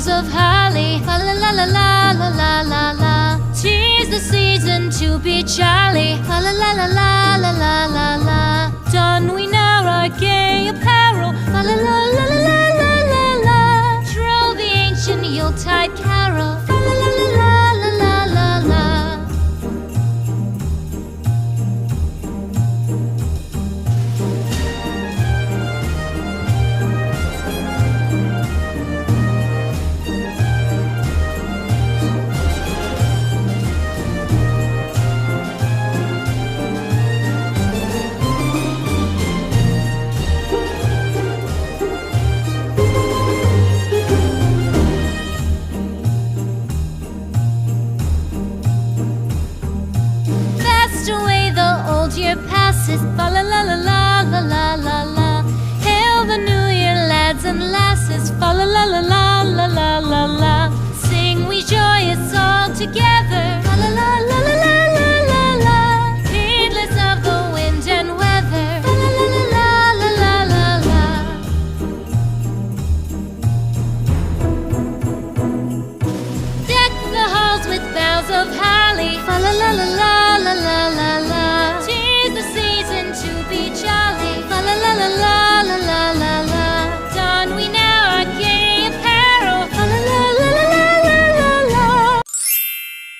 boughs of holly. Fa la la la la la la la la. 'Tis the season to be jolly. Fa la la la la la la la la. Don we now our gay apparel. Fa la la la la la la la la. Troll the ancient Yuletide carol. Fa la la la la la la la la. Away the old year passes. Fa la la la la la la la la. Hail the new year, lads and lasses. Fa la la la la la la la la. Sing we joyous all together.